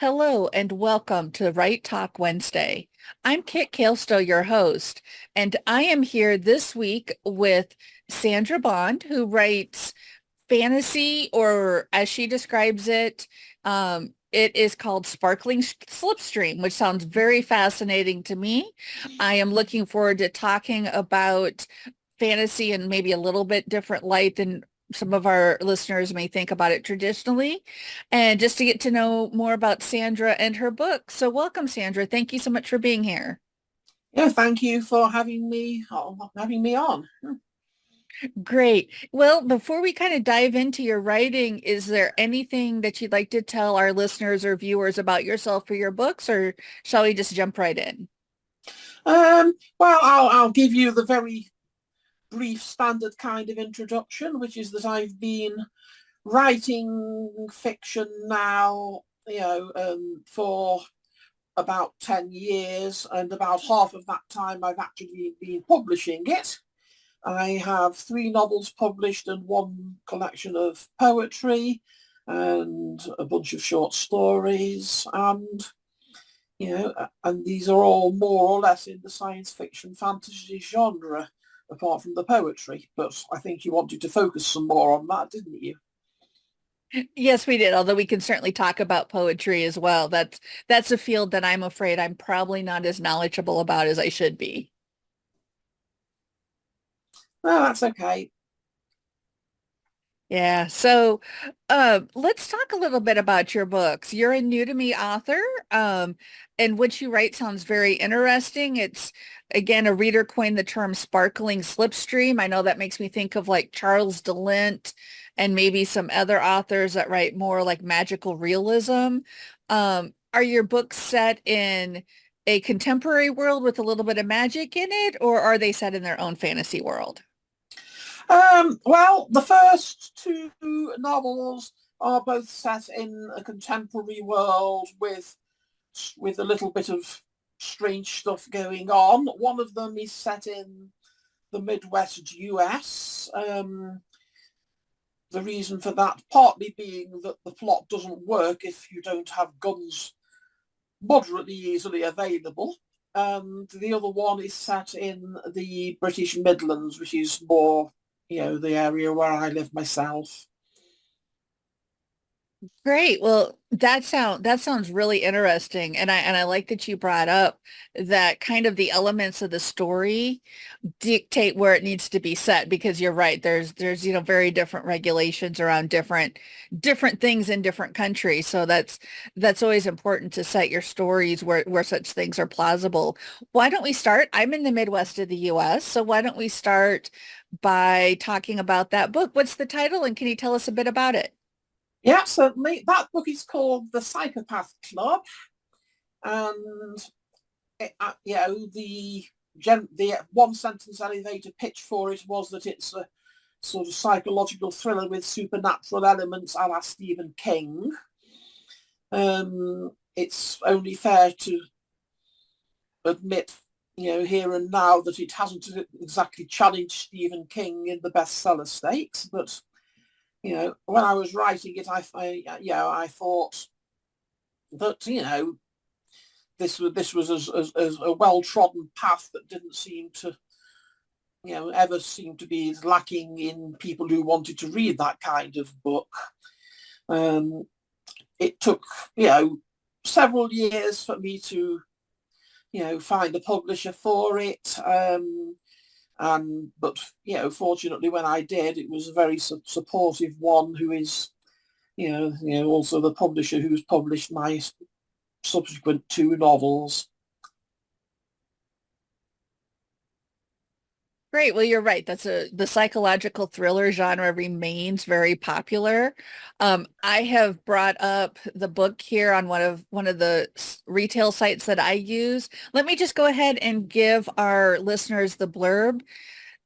Hello and welcome to Right Talk Wednesday. I'm Kit Kalestow, your host, and I am here this week with Sandra Bond, who writes fantasy, or as she describes it, it is called Sparkling Slipstream, which sounds very fascinating to me. I am looking forward to talking about fantasy in maybe a little bit different light than some of our listeners may think about it traditionally, and just to get to know more about Sandra and her book. So welcome, Sandra. Thank you so much for being here. Yeah, thank you for having me on. Great. Well, before we kind of dive into your writing, is there anything that you'd like to tell our listeners or viewers about yourself or your books, or shall we just jump right in? Well, I'll give you the very brief standard kind of introduction, which is that I've been writing fiction now, for about 10 years, and about half of that time I've actually been publishing it. I have 3 novels published and 1 collection of poetry and a bunch of short stories, and these are all more or less in the science fiction fantasy genre, apart from the poetry. But I think you wanted to focus some more on that, didn't you? Yes, we did, although we can certainly talk about poetry as well. That's a field that I'm afraid I'm probably not as knowledgeable about as I should be. No, that's okay. Yeah. So let's talk a little bit about your books. You're a new to me author, and what you write sounds very interesting. It's, again, a reader coined the term sparkling slipstream. I know that makes me think of like Charles DeLint and maybe some other authors that write more like magical realism. Are your books set in a contemporary world with a little bit of magic in it, or are they set in their own fantasy world? Well, the first 2 novels are both set in a contemporary world with a little bit of strange stuff going on. One of them is set in the Midwest US. The reason for that partly being that the plot doesn't work if you don't have guns moderately easily available. And the other one is set in the British Midlands, which is more, the area where I live myself. Great. Well, that sounds really interesting. And I like that you brought up that kind of the elements of the story dictate where it needs to be set, because you're right. There's very different regulations around different things in different countries. So that's always important to set your stories where such things are plausible. Why don't we start? I'm in the Midwest of the US, so why don't we start by talking about that book? What's the title, and can you tell us a bit about it? Yeah, certainly. That book is called The Psychopath Club, and the one sentence elevator pitch for it was that it's a sort of psychological thriller with supernatural elements, a la Stephen King. It's only fair to admit, here and now, that it hasn't exactly challenged Stephen King in the bestseller stakes. But when I was writing it, I thought that this was as a well trodden path that didn't seem to ever seem to be lacking in people who wanted to read that kind of book. Um, it took several years for me to find a publisher for it. But fortunately, when I did, it was a very supportive one, who is also the publisher who's published my subsequent 2 novels. Great. Well, you're right. The psychological thriller genre remains very popular. I have brought up the book here on one of the retail sites that I use. Let me just go ahead and give our listeners the blurb.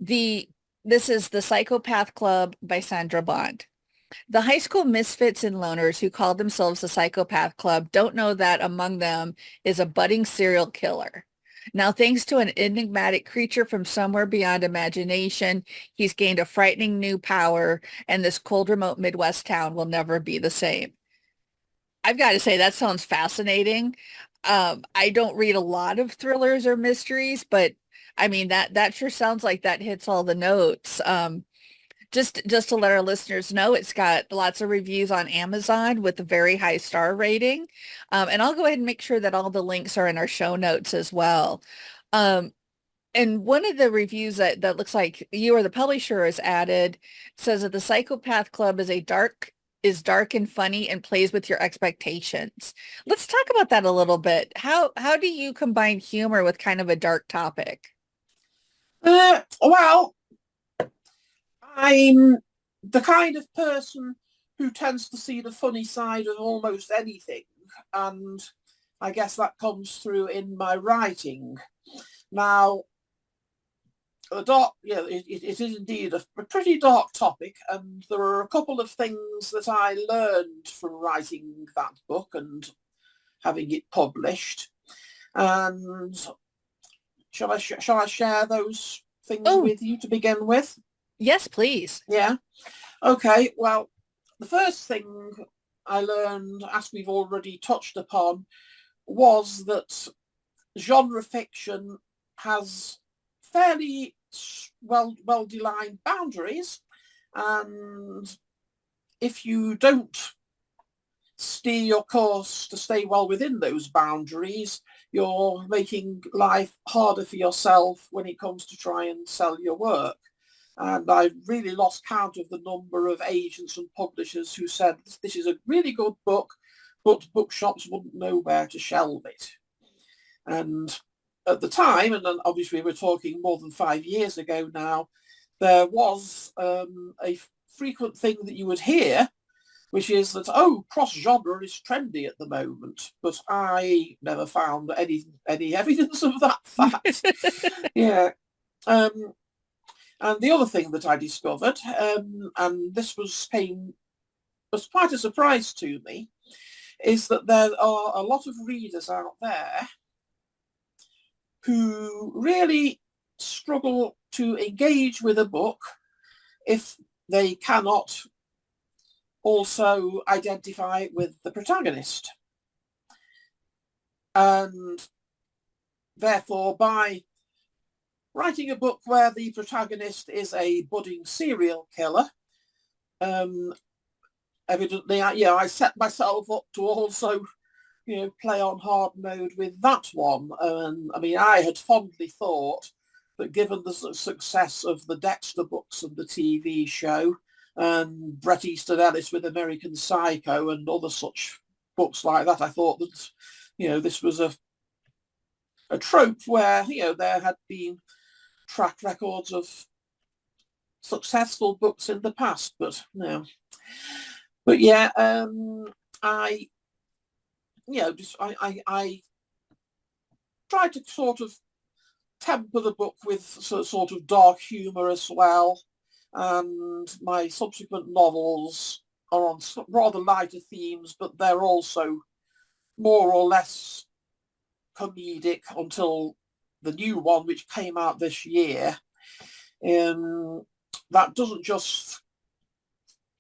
The This is The Psychopath Club by Sandra Bond. The high school misfits and loners who call themselves the Psychopath Club don't know that among them is a budding serial killer. Now, thanks to an enigmatic creature from somewhere beyond imagination, he's gained a frightening new power, and this cold, remote Midwest town will never be the same. I've got to say that sounds fascinating. I don't read a lot of thrillers or mysteries, but I mean that sure sounds like that hits all the notes. Just to let our listeners know, it's got lots of reviews on Amazon with a very high star rating. And I'll go ahead and make sure that all the links are in our show notes as well. Um, and one of the reviews that looks like you or the publisher has added says that the Psychopath Club is dark and funny and plays with your expectations. Let's talk about that a little bit. How do you combine humor with kind of a dark topic? Well, I'm the kind of person who tends to see the funny side of almost anything, and I guess that comes through in my writing. Now, the dark, yeah, it is indeed a pretty dark topic, and there are a couple of things that I learned from writing that book and having it published. And shall I share those things Oh, with you to begin with? yes, please. Yeah. Okay. Well, the first thing I learned, as we've already touched upon, was that genre fiction has fairly well defined boundaries, and if you don't steer your course to stay well within those boundaries, you're making life harder for yourself when it comes to try and sell your work. And I really lost count of the number of agents and publishers who said this is a really good book, but bookshops wouldn't know where to shelve it. And at the time, and then obviously we're talking more than 5 years ago now, there was a frequent thing that you would hear, which is that, oh, cross-genre is trendy at the moment. But I never found any evidence of that fact. Yeah. And the other thing that I discovered, and this was quite a surprise to me, is that there are a lot of readers out there who really struggle to engage with a book if they cannot also identify with the protagonist. And therefore, by writing a book where the protagonist is a budding serial killer, evidently, I set myself up to also, play on hard mode with that one. I mean, I had fondly thought that given the success of the Dexter books and the TV show, and Bret Easton Ellis with American Psycho and other such books like that, I thought that, this was a trope where, there had been track records of successful books in the past, but no. But yeah, I tried to sort of temper the book with sort of dark humour as well, and my subsequent novels are on rather lighter themes, but they're also more or less comedic until the new one, which came out this year. That doesn't just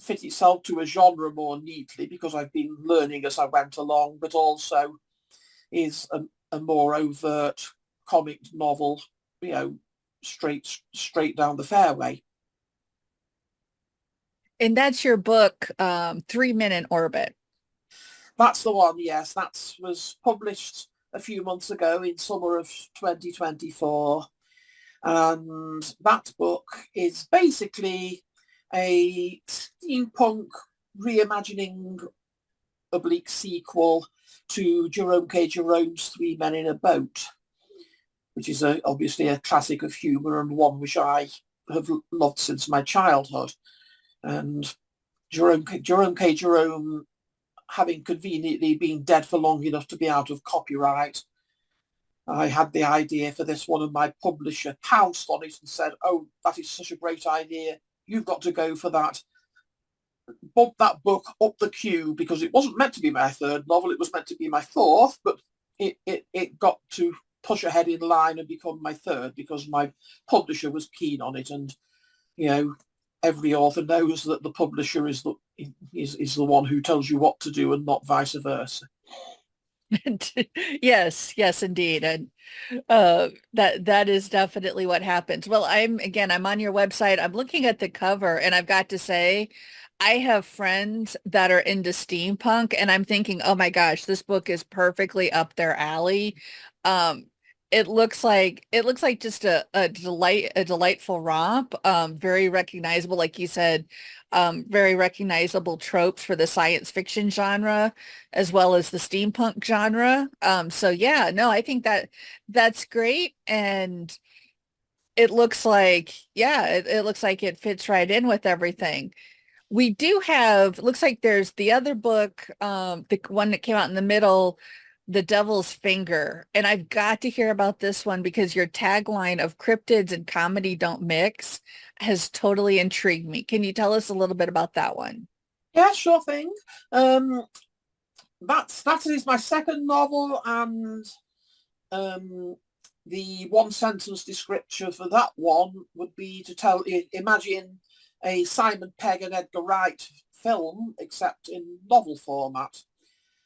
fit itself to a genre more neatly because I've been learning as I went along, but also is a more overt comic novel, straight down the fairway. And that's your book, 3 Men in Orbit. That's the one, yes. That was published a few months ago in summer of 2024. And that book is basically a steampunk reimagining oblique sequel to Jerome K. Jerome's 3 Men in a Boat, which is obviously a classic of humour and one which I have loved since my childhood. And Jerome K. Jerome, having conveniently been dead for long enough to be out of copyright, I had the idea for this one and my publisher pounced on it and said, oh, that is such a great idea. You've got to go for that. Bump that book up the queue because it wasn't meant to be my third novel. It was meant to be my fourth, but it got to push ahead in line and become my third because my publisher was keen on it. And, every author knows that the publisher is the one who tells you what to do and not vice versa. Yes, yes, indeed. And that is definitely what happens. Well, I'm on your website. I'm looking at the cover and I've got to say, I have friends that are into steampunk and I'm thinking, oh my gosh, this book is perfectly up their alley. Um, it looks like just a delightful romp, very recognizable, like you said, very recognizable tropes for the science fiction genre as well as the steampunk genre. So yeah, no, I think that's great. And it looks like, yeah, it looks like it fits right in with everything. We do have, looks like there's the other book, the one that came out in the middle, The Devil's Finger. And I've got to hear about this one because your tagline of cryptids and comedy don't mix has totally intrigued me. Can you tell us a little bit about that one? Yeah, sure thing. That is my second novel, and the one sentence description for that one would be to imagine a Simon Pegg and Edgar Wright film, except in novel format.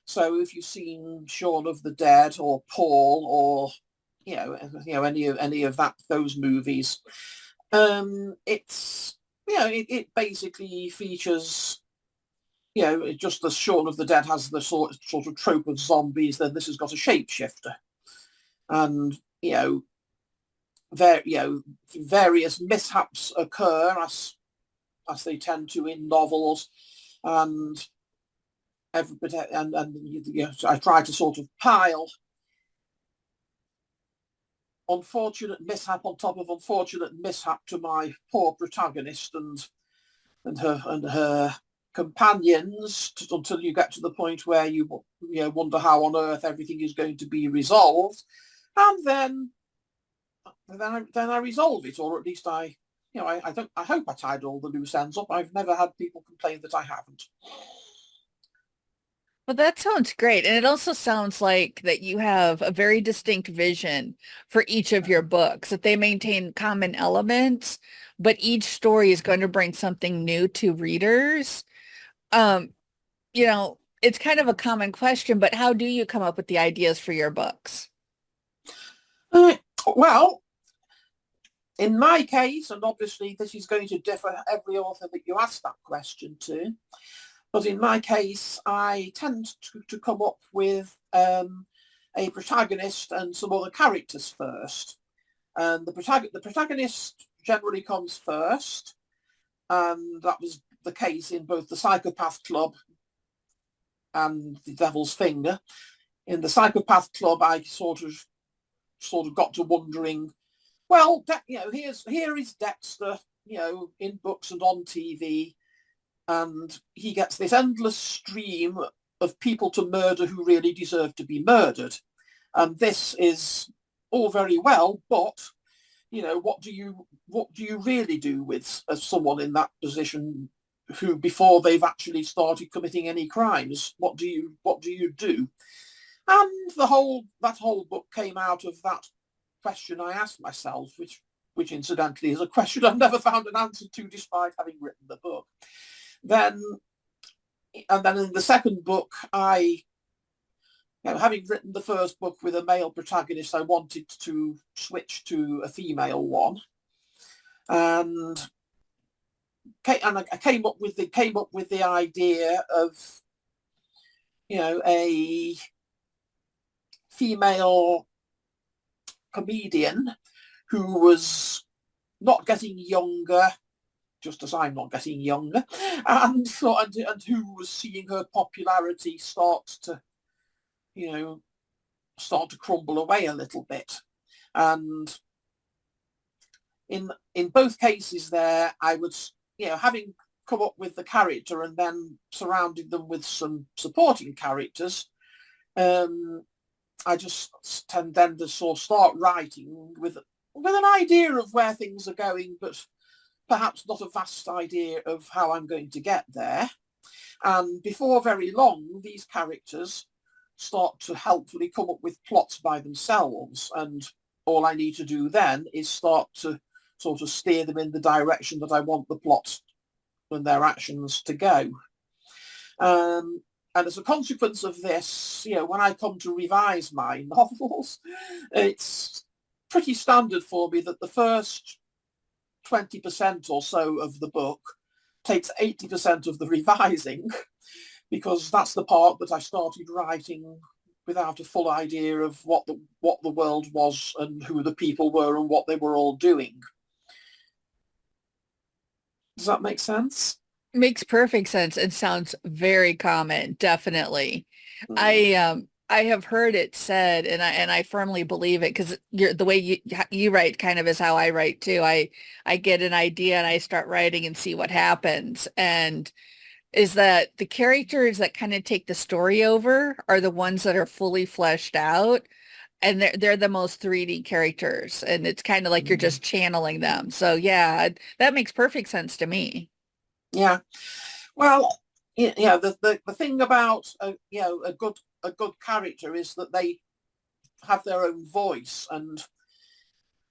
So if you've seen Shaun of the Dead or Paul or any of those movies, it's it basically features just as Shaun of the Dead has the sort of trope of zombies, then this has got a shapeshifter, and various mishaps occur as they tend to in novels, and I try to sort of pile unfortunate mishap on top of unfortunate mishap to my poor protagonist and her companions until you get to the point where you wonder how on earth everything is going to be resolved, and then I resolve it, or at least I hope I tied all the loose ends up. I've never had people complain that I haven't. Well, that sounds great. And it also sounds like that you have a very distinct vision for each of your books, that they maintain common elements, but each story is going to bring something new to readers. Um, it's kind of a common question, but how do you come up with the ideas for your books? Uh, well, in my case, and obviously this is going to differ every author that you ask that question to, but in my case, I tend to come up with a protagonist and some other characters first. And the protagonist generally comes first, and that was the case in both the Psychopath Club and the Devil's Finger. In the Psychopath Club, I sort of got to wondering, well, here is Dexter, in books and on TV, and he gets this endless stream of people to murder who really deserve to be murdered. And this is all very well, but what do you really do with someone in that position who, before they've actually started committing any crimes, what do you do? And that whole book came out of that question I asked myself, which incidentally is a question I've never found an answer to despite having written the book. Then in the second book, having written the first book with a male protagonist, I wanted to switch to a female one, and I came up with the idea of a female comedian who was not getting younger, just as I'm not getting younger, and who was seeing her popularity start to crumble away a little bit. And in both cases there, I was, having come up with the character and then surrounded them with some supporting characters, I just tend then to sort of start writing with an idea of where things are going, but perhaps not a vast idea of how I'm going to get there. And before very long, these characters start to helpfully come up with plots by themselves. And all I need to do then is start to sort of steer them in the direction that I want the plot and their actions to go. And as a consequence of this, when I come to revise my novels, it's pretty standard for me that the first 20% or so of the book takes 80% of the revising, because that's the part that I started writing without a full idea of what the world was and who the people were and what they were all doing. Does that make sense? Makes perfect sense and sounds very common, definitely. I have heard it said, and I firmly believe it, because the way you write kind of is how I write too. I get an idea and I start writing and see what happens. And is that the characters that kind of take the story over are the ones that are fully fleshed out, and they're the most 3D characters, and it's kind of like you're just channeling them. So yeah, that makes perfect sense to me. Yeah. Well, the thing about a good character is that they have their own voice, and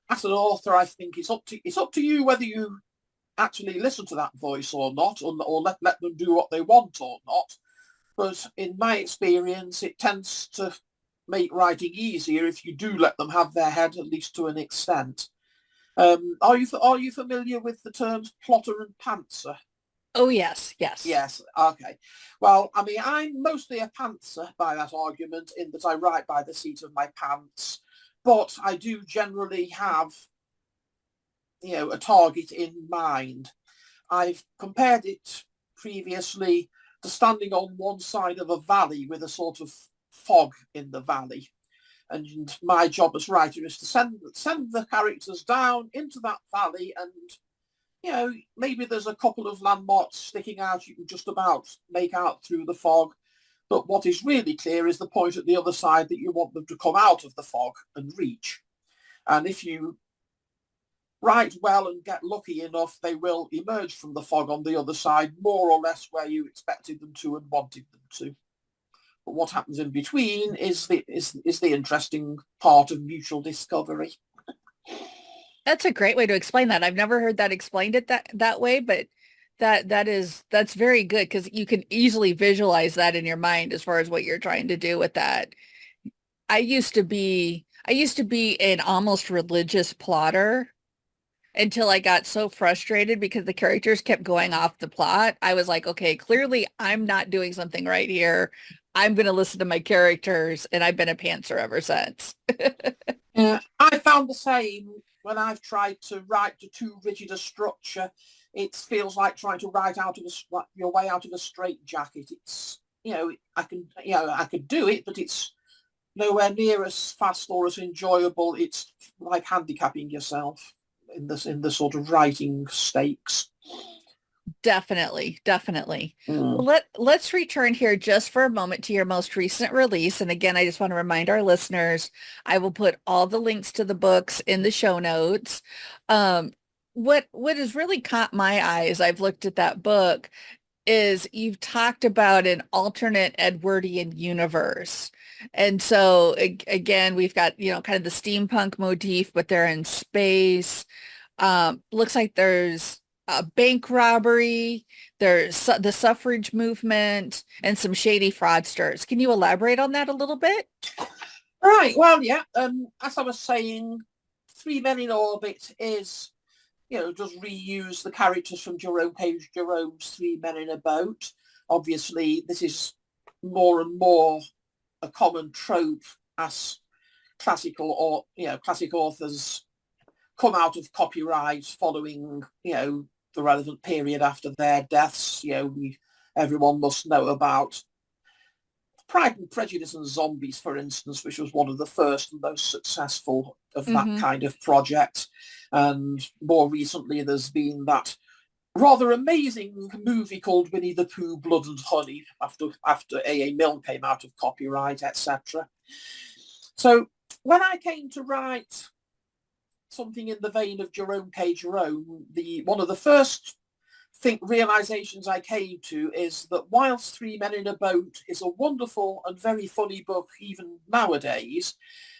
as an author, I think it's up to you whether you actually listen to that voice or not, or let them do what they want or not. But in my experience, it tends to make writing easier if you do let them have their head, at least to an extent. Are you familiar with the terms plotter and pantser? Oh, yes, yes. Yes, okay. Well, I mean, I'm mostly a pantser by that argument, in that I write by the seat of my pants, but I do generally have, a target in mind. I've compared it previously to standing on one side of a valley with a sort of fog in the valley. And my job as writer is to send the characters down into that valley, and maybe there's a couple of landmarks sticking out you can just about make out through the fog. But what is really clear is the point at the other side that you want them to come out of the fog and reach. And if you write well and get lucky enough, they will emerge from the fog on the other side, more or less where you expected them to and wanted them to. But what happens in between is the interesting part of mutual discovery. That's a great way to explain that. I've never heard that explained that way, but that's very good, because you can easily visualize that in your mind as far as what you're trying to do with that. I used to be an almost religious plotter until I got so frustrated because the characters kept going off the plot. I was like, okay, clearly I'm not doing something right here. I'm going to listen to my characters, and I've been a pantser ever since. Yeah, I found the same when I've tried to write to too rigid a structure. It feels like trying to write your way out of a straitjacket. It's, I could do it, but it's nowhere near as fast or as enjoyable. It's like handicapping yourself in the sort of writing stakes. Definitely, definitely. Well, let's return here just for a moment to your most recent release. And again, I just want to remind our listeners, I will put all the links to the books in the show notes. What has really caught my eye as I've looked at that book is you've talked about an alternate Edwardian universe. And so again, we've got, kind of the steampunk motif, but they're in space. Looks like there's a bank robbery, there's the suffrage movement, and some shady fraudsters. Can you elaborate on that a little bit? Right. Well, yeah. As I was saying, Three Men in Orbit is, does reuse the characters from Jerome Page Jerome's Three Men in a Boat. Obviously, this is more and more a common trope as classic authors come out of copyright following, the relevant period after their deaths. Everyone must know about Pride and Prejudice and Zombies, for instance, which was one of the first and most successful of that kind of project. And more recently, there's been that rather amazing movie called Winnie the Pooh, Blood and Honey, after A.A. Milne came out of copyright, etc. So when I came to write something in the vein of Jerome K. Jerome, one of the first realizations I came to is that whilst Three Men in a Boat is a wonderful and very funny book even nowadays,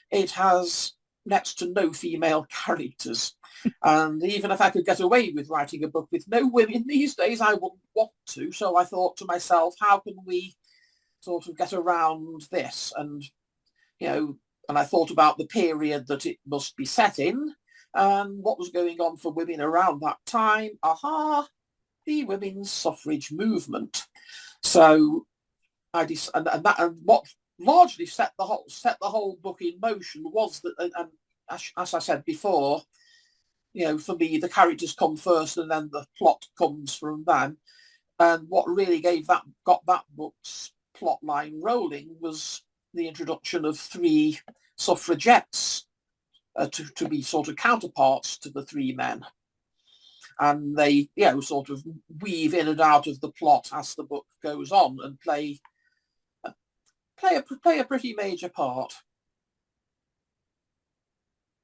it has next to no female characters. And even if I could get away with writing a book with no women these days, I wouldn't want to. So I thought to myself, how can we sort of get around this? And, and I thought about the period that it must be set in and what was going on for women around that time. Aha, the women's suffrage movement. So and what largely set the whole book in motion was that, and as I said before, for me, the characters come first and then the plot comes from them. And what really got that book's plot line rolling was the introduction of 3 suffragettes to be sort of counterparts to the 3 men. And they, sort of weave in and out of the plot as the book goes on and play a pretty major part.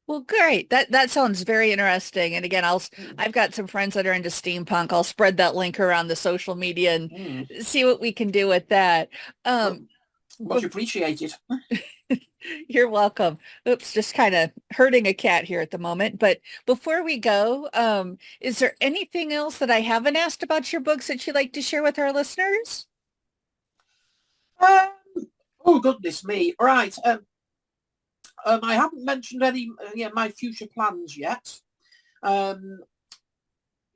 Well, great. That sounds very interesting. And again, I've got some friends that are into steampunk. I'll spread that link around the social media and see what we can do with that. Much appreciated. You're welcome. Oops, just kind of hurting a cat here at the moment. But before we go, is there anything else that I haven't asked about your books that you'd like to share with our listeners? Oh, goodness me. Right. I haven't mentioned any my future plans yet.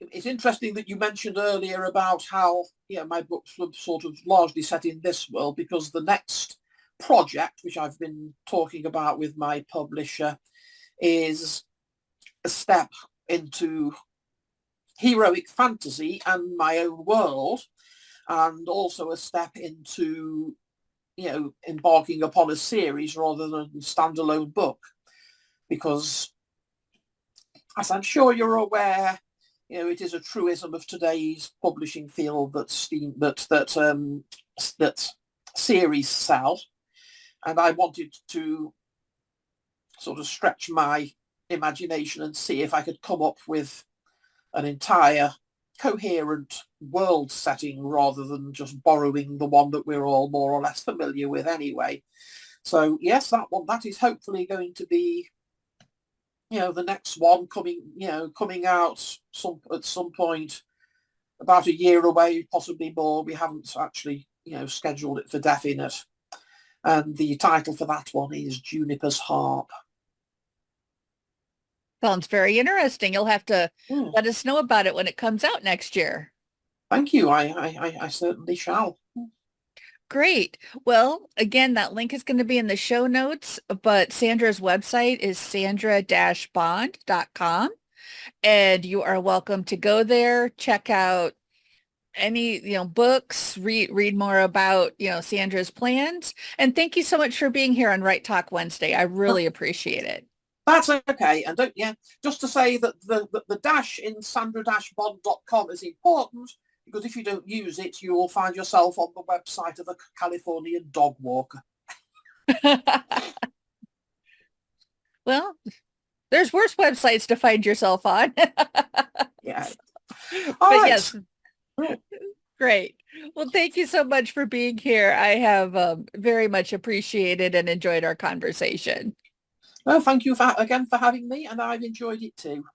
It's interesting that you mentioned earlier about how my books were sort of largely set in this world, because the next project, which I've been talking about with my publisher, is a step into heroic fantasy and my own world, and also a step into embarking upon a series rather than a standalone book, because, as I'm sure you're aware, it is a truism of today's publishing field that series sell, and I wanted to sort of stretch my imagination and see if I could come up with an entire coherent world setting rather than just borrowing the one that we're all more or less familiar with anyway. So yes, that is hopefully going to be the next one coming out at some point, about a year away, possibly more. We haven't actually scheduled it for definite, and the title for that one is Juniper's Harp. Sounds very interesting. You'll have to let us know about it when it comes out next year. Thank you. I certainly shall. Great. Well, again, that link is going to be in the show notes, but Sandra's website is sandra-bond.com, and you are welcome to go there, check out any, books, read more about, Sandra's plans. And thank you so much for being here on Right Talk Wednesday. I really appreciate it. That's okay. And just to say that the dash in sandra-bond.com is important, because if you don't use it, you will find yourself on the website of a Californian dog walker. Well, there's worse websites to find yourself on. Yeah. But right. Yes. Great. Well, thank you so much for being here. I have very much appreciated and enjoyed our conversation. Well, thank you again for having me, and I've enjoyed it too.